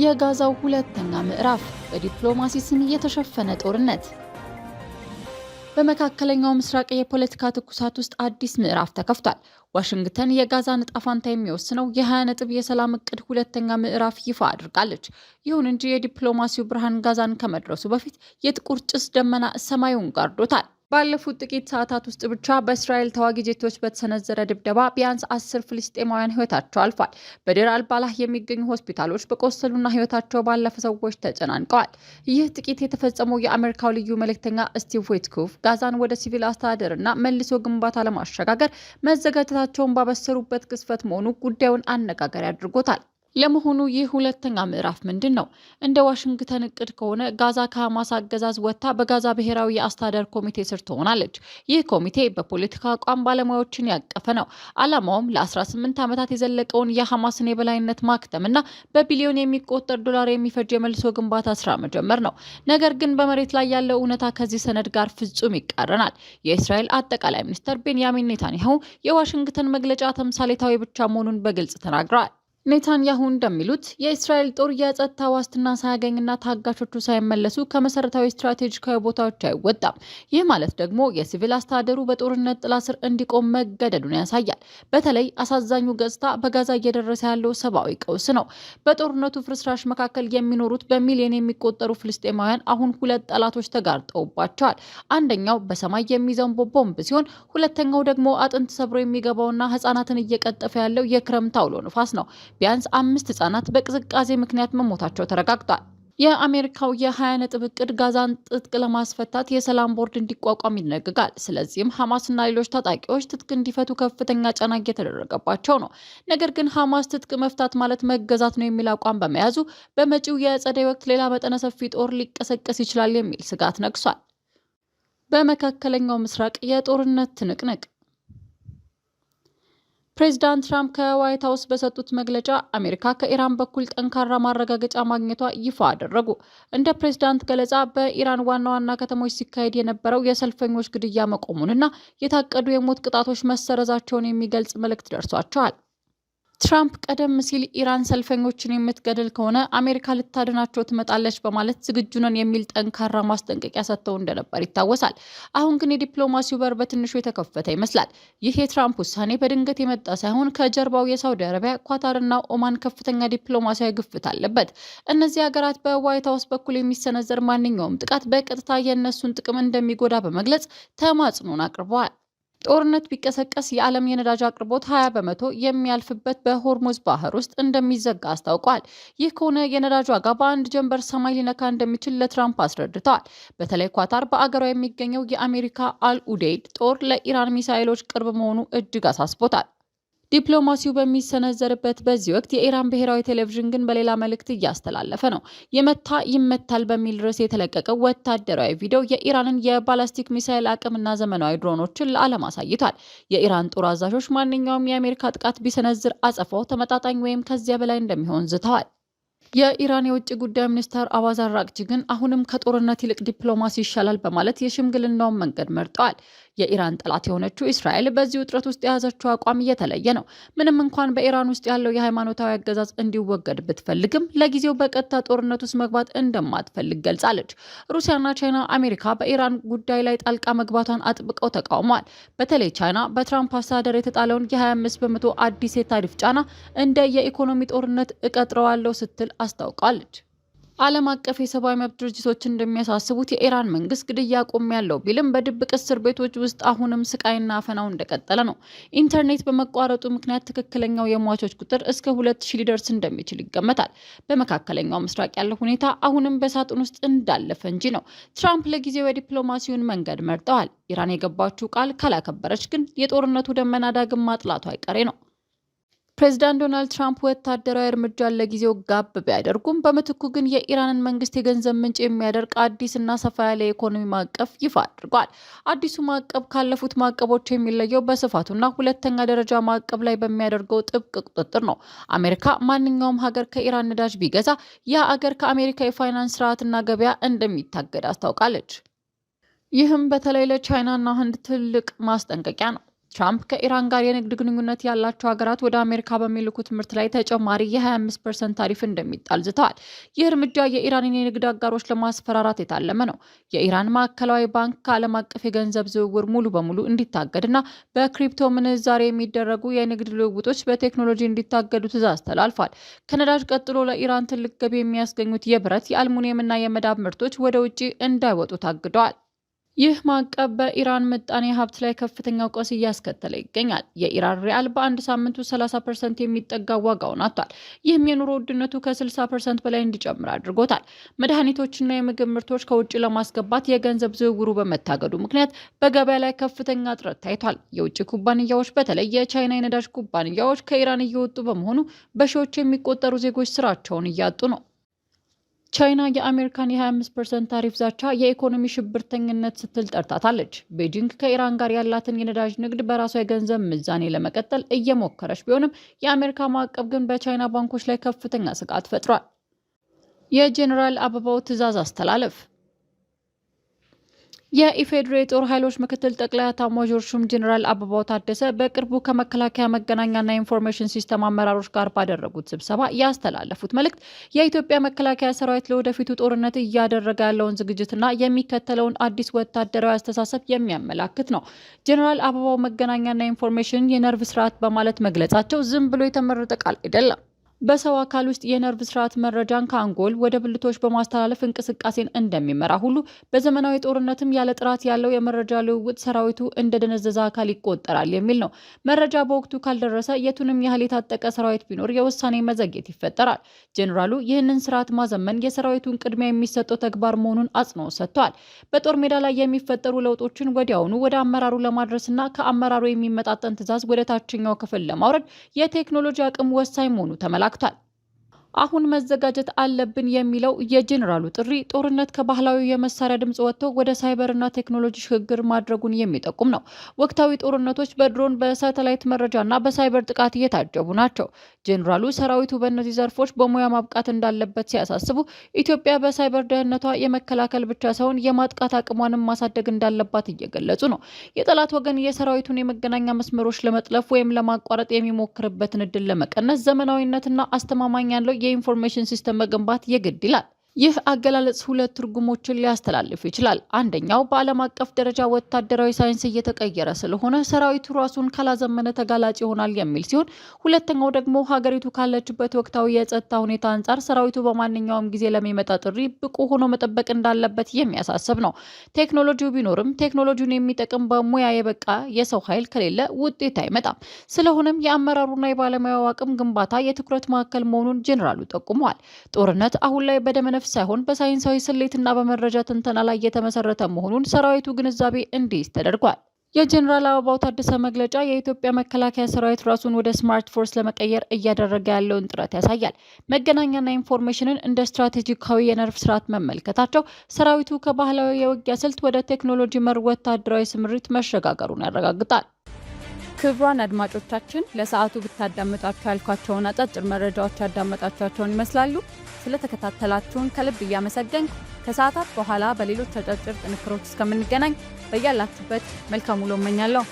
የጋዛው ሁለተኛ ምዕራፍ በዲፕሎማሲ ስም የተሸፈነ ጦርነት። በመካከለኛው ምስራቅ የፖለቲካ ትኩሳት ውስጥ አዲስ ምዕራፍ ተከፍቷል። ዋሽንግተን የጋዛን ዕጣ ፈንታ የሚወስነው የ20 ነጥብ የሰላም እቅድ ሁለተኛ ምዕራፍ ይፋ አድርጋለች። ይሁን እንጂ የዲፕሎማሲው ብርሃን ጋዛን ከመድረሱ በፊት የጥቁር ጭስ ደመና ሰማዩን ጋርዶታል። ባለፉት ጥቂት ሰዓታት ውስጥ ብቻ በእስራኤል ተዋጊ ጄቶች በተሰነዘረ ድብደባ ቢያንስ 10 ፍልስጤማውያን ሕይወታቸው አልፏል። በዴር አልባላህ የሚገኙ ሆስፒታሎች በቆሰሉና ሕይወታቸው ባለፈ ሰዎች ተጨናንቀዋል። ይህ ጥቂት የተፈጸመው የአሜሪካው ልዩ መልእክተኛ ስቲቭ ዊትኮፍ ጋዛን ወደ ሲቪል አስተዳደርና መልሶ ግንባታ ለማሸጋገር መዘጋጀታቸውን ባበሰሩበት ቅስፈት መሆኑ ጉዳዩን አነጋጋሪ አድርጎታል። ለመሆኑ ይህ ሁለተኛ ምዕራፍ ምንድን ነው? እንደ ዋሽንግተን እቅድ ከሆነ ጋዛ ከሐማስ አገዛዝ ወጥታ በጋዛ ብሔራዊ የአስተዳደር ኮሚቴ ስር ትሆናለች። ይህ ኮሚቴ በፖለቲካ አቋም ባለሙያዎችን ያቀፈ ነው። ዓላማውም ለ18 ዓመታት የዘለቀውን የሐማስን የበላይነት ማክተምና በቢሊዮን የሚቆጠር ዶላር የሚፈጅ የመልሶ ግንባታ ስራ መጀመር ነው። ነገር ግን በመሬት ላይ ያለው እውነታ ከዚህ ሰነድ ጋር ፍጹም ይቃረናል። የእስራኤል አጠቃላይ ሚኒስትር ቤንያሚን ኔታንያሁ የዋሽንግተን መግለጫ ተምሳሌታዊ ብቻ መሆኑን በግልጽ ተናግረዋል። ኔታንያሁ እንደሚሉት የእስራኤል ጦር የጸጥታ ዋስትና ሳያገኝና ታጋቾቹ ሳይመለሱ ከመሰረታዊ ስትራቴጂካዊ ቦታዎች አይወጣም። ይህ ማለት ደግሞ የሲቪል አስተዳደሩ በጦርነት ጥላ ስር እንዲቆም መገደዱን ያሳያል። በተለይ አሳዛኙ ገጽታ በጋዛ እየደረሰ ያለው ሰብአዊ ቀውስ ነው። በጦርነቱ ፍርስራሽ መካከል የሚኖሩት በሚሊዮን የሚቆጠሩ ፍልስጤማውያን አሁን ሁለት ጠላቶች ተጋርጠውባቸዋል። አንደኛው በሰማይ የሚዘንበው ቦምብ ሲሆን፣ ሁለተኛው ደግሞ አጥንት ሰብሮ የሚገባውና ህጻናትን እየቀጠፈ ያለው የክረምት አውሎ ንፋስ ነው። ቢያንስ 5 ህጻናት በቅዝቃዜ ምክንያት መሞታቸው ተረጋግጧል። የአሜሪካው የ20 ነጥብ እቅድ ጋዛን ትጥቅ ለማስፈታት የሰላም ቦርድ እንዲቋቋም ይደነግጋል። ስለዚህም ሐማስና ሌሎች ታጣቂዎች ትጥቅ እንዲፈቱ ከፍተኛ ጫና እየተደረገባቸው ነው። ነገር ግን ሐማስ ትጥቅ መፍታት ማለት መገዛት ነው የሚል አቋም በመያዙ በመጪው የጸደይ ወቅት ሌላ መጠነ ሰፊ ጦር ሊቀሰቀስ ይችላል የሚል ስጋት ነግሷል። በመካከለኛው ምስራቅ የጦርነት ትንቅንቅ። ፕሬዚዳንት ትራምፕ ከዋይት ሀውስ በሰጡት መግለጫ አሜሪካ ከኢራን በኩል ጠንካራ ማረጋገጫ ማግኘቷ ይፋ አደረጉ። እንደ ፕሬዚዳንት ገለጻ በኢራን ዋና ዋና ከተሞች ሲካሄድ የነበረው የሰልፈኞች ግድያ መቆሙንና የታቀዱ የሞት ቅጣቶች መሰረዛቸውን የሚገልጽ መልእክት ደርሷቸዋል። ትራምፕ ቀደም ሲል ኢራን ሰልፈኞችን የምትገድል ከሆነ አሜሪካ ልታድናቸው ትመጣለች በማለት ዝግጁ ነን የሚል ጠንካራ ማስጠንቀቂያ ሰጥተው እንደነበር ይታወሳል። አሁን ግን የዲፕሎማሲው በር በትንሹ የተከፈተ ይመስላል። ይህ የትራምፕ ውሳኔ በድንገት የመጣ ሳይሆን ከጀርባው የሳውዲ አረቢያ፣ ኳታርና ኦማን ከፍተኛ ዲፕሎማሲያዊ ግፊት አለበት። እነዚህ ሀገራት በዋይት ሀውስ በኩል የሚሰነዘር ማንኛውም ጥቃት በቀጥታ የእነሱን ጥቅም እንደሚጎዳ በመግለጽ ተማጽኖን አቅርበዋል። ጦርነት ቢቀሰቀስ የዓለም የነዳጅ አቅርቦት 20 በመቶ የሚያልፍበት በሆርሙዝ ባህር ውስጥ እንደሚዘጋ አስታውቋል። ይህ ከሆነ የነዳጅ ዋጋ በአንድ ጀንበር ሰማይ ሊነካ እንደሚችል ለትራምፕ አስረድተዋል። በተለይ ኳታር በአገሯ የሚገኘው የአሜሪካ አልኡዴይድ ጦር ለኢራን ሚሳኤሎች ቅርብ መሆኑ እጅግ አሳስቦታል። ዲፕሎማሲው በሚሰነዘርበት በዚህ ወቅት የኢራን ብሔራዊ ቴሌቪዥን ግን በሌላ መልእክት እያስተላለፈ ነው። የመታ ይመታል በሚል ርዕስ የተለቀቀው ወታደራዊ ቪዲዮ የኢራንን የባላስቲክ ሚሳይል አቅምና ዘመናዊ ድሮኖችን ለዓለም አሳይቷል። የኢራን ጦር አዛዦች ማንኛውም የአሜሪካ ጥቃት ቢሰነዝር አጸፋው ተመጣጣኝ ወይም ከዚያ በላይ እንደሚሆን ዝተዋል። የኢራን የውጭ ጉዳይ ሚኒስትር አባዝ አራግቺ ግን አሁንም ከጦርነት ይልቅ ዲፕሎማሲ ይሻላል በማለት የሽምግልናውን መንገድ መርጠዋል። የኢራን ጠላት የሆነችው እስራኤል በዚህ ውጥረት ውስጥ የያዘችው አቋም እየተለየ ነው። ምንም እንኳን በኢራን ውስጥ ያለው የሃይማኖታዊ አገዛዝ እንዲወገድ ብትፈልግም ለጊዜው በቀጥታ ጦርነት ውስጥ መግባት እንደማትፈልግ ገልጻለች። ሩሲያና ቻይና አሜሪካ በኢራን ጉዳይ ላይ ጣልቃ መግባቷን አጥብቀው ተቃውመዋል። በተለይ ቻይና በትራምፕ አስተዳደር የተጣለውን የ25 በመቶ አዲስ የታሪፍ ጫና እንደ የኢኮኖሚ ጦርነት እቀጥረዋለሁ ስትል አስታውቃለች። ዓለም አቀፍ የሰብአዊ መብት ድርጅቶች እንደሚያሳስቡት የኢራን መንግስት ግድያ ቆሜያለሁ ቢልም በድብቅ እስር ቤቶች ውስጥ አሁንም ስቃይና አፈናው እንደቀጠለ ነው። ኢንተርኔት በመቋረጡ ምክንያት ትክክለኛው የሟቾች ቁጥር እስከ 2000 ሊደርስ እንደሚችል ይገመታል። በመካከለኛው ምስራቅ ያለው ሁኔታ አሁንም በሳጥን ውስጥ እንዳለ ፈንጂ ነው። ትራምፕ ለጊዜው የዲፕሎማሲውን መንገድ መርጠዋል። ኢራን የገባችው ቃል ካላከበረች ግን የጦርነቱ ደመና ዳግም ማጥላቱ አይቀሬ ነው። ፕሬዚዳንት ዶናልድ ትራምፕ ወታደራዊ እርምጃን ለጊዜው ጋብ ቢያደርጉም በምትኩ ግን የኢራንን መንግስት የገንዘብ ምንጭ የሚያደርግ አዲስና ሰፋ ያለ የኢኮኖሚ ማዕቀፍ ይፋ አድርጓል። አዲሱ ማዕቀብ ካለፉት ማዕቀቦች የሚለየው በስፋቱና ሁለተኛ ደረጃ ማዕቀብ ላይ በሚያደርገው ጥብቅ ቁጥጥር ነው። አሜሪካ ማንኛውም ሀገር ከኢራን ነዳጅ ቢገዛ ያ አገር ከአሜሪካ የፋይናንስ ስርዓትና ገበያ እንደሚታገድ አስታውቃለች። ይህም በተለይ ለቻይናና ህንድ ትልቅ ማስጠንቀቂያ ነው። ትራምፕ ከኢራን ጋር የንግድ ግንኙነት ያላቸው ሀገራት ወደ አሜሪካ በሚልኩት ምርት ላይ ተጨማሪ የ25% ታሪፍ እንደሚጣል ዝተዋል። ይህ እርምጃ የኢራንን የንግድ አጋሮች ለማስፈራራት የታለመ ነው። የኢራን ማዕከላዊ ባንክ ከዓለም አቀፍ የገንዘብ ዝውውር ሙሉ በሙሉ እንዲታገድና በክሪፕቶ ምንዛሬ የሚደረጉ የንግድ ልውውጦች በቴክኖሎጂ እንዲታገዱ ትዕዛዝ ተላልፏል። ከነዳጅ ቀጥሎ ለኢራን ትልቅ ገቢ የሚያስገኙት የብረት፣ የአልሙኒየምና የመዳብ ምርቶች ወደ ውጭ እንዳይወጡ ታግደዋል። ይህ ማዕቀብ በኢራን ምጣኔ ሀብት ላይ ከፍተኛ ቀውስ እያስከተለ ይገኛል። የኢራን ሪያል በአንድ ሳምንቱ 30% የሚጠጋ ዋጋውን አጥቷል። ይህም የኑሮ ውድነቱ ከ60% በላይ እንዲጨምር አድርጎታል። መድኃኒቶችና የምግብ ምርቶች ከውጭ ለማስገባት የገንዘብ ዝውውሩ በመታገዱ ምክንያት በገበያ ላይ ከፍተኛ እጥረት ታይቷል። የውጭ ኩባንያዎች በተለይ የቻይና የነዳጅ ኩባንያዎች ከኢራን እየወጡ በመሆኑ በሺዎች የሚቆጠሩ ዜጎች ስራቸውን እያጡ ነው። ቻይና የአሜሪካን የ25% ታሪፍ ዛቻ የኢኮኖሚ ሽብርተኝነት ስትል ጠርታታለች። ቤጂንግ ከኢራን ጋር ያላትን የነዳጅ ንግድ በራሷ የገንዘብ ምዛኔ ለመቀጠል እየሞከረች ቢሆንም የአሜሪካ ማዕቀብ ግን በቻይና ባንኮች ላይ ከፍተኛ ስጋት ፈጥሯል። የጄኔራል አበባው ትዕዛዝ አስተላለፍ። የኢፌዴሪ የጦር ኃይሎች ምክትል ጠቅላይ ኤታማዦር ሹም ጄኔራል አበባው ታደሰ በቅርቡ ከመከላከያ መገናኛና ኢንፎርሜሽን ሲስተም አመራሮች ጋር ባደረጉት ስብሰባ ያስተላለፉት መልእክት የኢትዮጵያ መከላከያ ሰራዊት ለወደፊቱ ጦርነት እያደረገ ያለውን ዝግጅትና የሚከተለውን አዲስ ወታደራዊ አስተሳሰብ የሚያመላክት ነው። ጄኔራል አበባው መገናኛና ኢንፎርሜሽን የነርቭ ስርዓት በማለት መግለጻቸው ዝም ብሎ የተመረጠ ቃል አይደለም። በሰው አካል ውስጥ የነርቭ ስርዓት መረጃን ከአንጎል ወደ ብልቶች በማስተላለፍ እንቅስቃሴን እንደሚመራ ሁሉ በዘመናዊ ጦርነትም ያለ ጥራት ያለው የመረጃ ልውውጥ ሰራዊቱ እንደደነዘዘ አካል ይቆጠራል የሚል ነው። መረጃ በወቅቱ ካልደረሰ የቱንም ያህል የታጠቀ ሰራዊት ቢኖር የውሳኔ መዘግየት ይፈጠራል። ጄኔራሉ ይህንን ስርዓት ማዘመን የሰራዊቱን ቅድሚያ የሚሰጠው ተግባር መሆኑን አጽንኦት ሰጥተዋል። በጦር ሜዳ ላይ የሚፈጠሩ ለውጦችን ወዲያውኑ ወደ አመራሩ ለማድረስና ከአመራሩ የሚመጣጠን ትዕዛዝ ወደ ታችኛው ክፍል ለማውረድ የቴክኖሎጂ አቅም ወሳኝ መሆኑ ተመላክቷል። አሁን መዘጋጀት አለብን የሚለው የጄኔራሉ ጥሪ ጦርነት ከባህላዊ የመሳሪያ ድምጽ ወጥቶ ወደ ሳይበርና ቴክኖሎጂ ሽግግር ማድረጉን የሚጠቁም ነው። ወቅታዊ ጦርነቶች በድሮን በሳተላይት መረጃና በሳይበር ጥቃት እየታጀቡ ናቸው። ጄኔራሉ ሰራዊቱ በእነዚህ ዘርፎች በሙያ ማብቃት እንዳለበት ሲያሳስቡ ኢትዮጵያ በሳይበር ደህንነቷ የመከላከል ብቻ ሳይሆን የማጥቃት አቅሟንም ማሳደግ እንዳለባት እየገለጹ ነው። የጠላት ወገን የሰራዊቱን የመገናኛ መስመሮች ለመጥለፍ ወይም ለማቋረጥ የሚሞክርበትን እድል ለመቀነስ ዘመናዊነትና አስተማማኝ ያለው የኢንፎርሜሽን ሲስተም መገንባት የግድ ይላል። ይህ አገላለጽ ሁለት ትርጉሞችን ሊያስተላልፍ ይችላል። አንደኛው በዓለም አቀፍ ደረጃ ወታደራዊ ሳይንስ እየተቀየረ ስለሆነ ሰራዊቱ ራሱን ካላዘመነ ተጋላጭ ይሆናል የሚል ሲሆን፣ ሁለተኛው ደግሞ ሀገሪቱ ካለችበት ወቅታዊ የጸጥታ ሁኔታ አንጻር ሰራዊቱ በማንኛውም ጊዜ ለሚመጣ ጥሪ ብቁ ሆኖ መጠበቅ እንዳለበት የሚያሳስብ ነው። ቴክኖሎጂው ቢኖርም ቴክኖሎጂውን የሚጠቅም በሙያ የበቃ የሰው ኃይል ከሌለ ውጤት አይመጣም። ስለሆነም የአመራሩና የባለሙያው አቅም ግንባታ የትኩረት ማዕከል መሆኑን ጄኔራሉ ጠቁመዋል። ጦርነት አሁን ላይ በደመነፍስ ሳይሆን በሳይንሳዊ ስሌትና በመረጃ ትንተና ላይ የተመሰረተ መሆኑን ሰራዊቱ ግንዛቤ እንዲይዝ ተደርጓል። የጄኔራል አበባው ታደሰ መግለጫ የኢትዮጵያ መከላከያ ሰራዊት ራሱን ወደ ስማርት ፎርስ ለመቀየር እያደረገ ያለውን ጥረት ያሳያል። መገናኛና ኢንፎርሜሽንን እንደ ስትራቴጂካዊ የነርቭ ስርዓት መመልከታቸው ሰራዊቱ ከባህላዊ የውጊያ ስልት ወደ ቴክኖሎጂ መር ወታደራዊ ስምሪት መሸጋገሩን ያረጋግጣል። ክቡራን አድማጮቻችን ለሰዓቱ ብታዳምጣችሁ ያልኳቸውን አጫጭር መረጃዎች ያዳመጣችኋቸውን ይመስላሉ። ስለተከታተላችሁን ከልብ እያመሰገንኩ ከሰዓታት በኋላ በሌሎች አጫጭር ጥንክሮች እስከምንገናኝ በያላችሁበት መልካም ውሎ እመኛለሁ።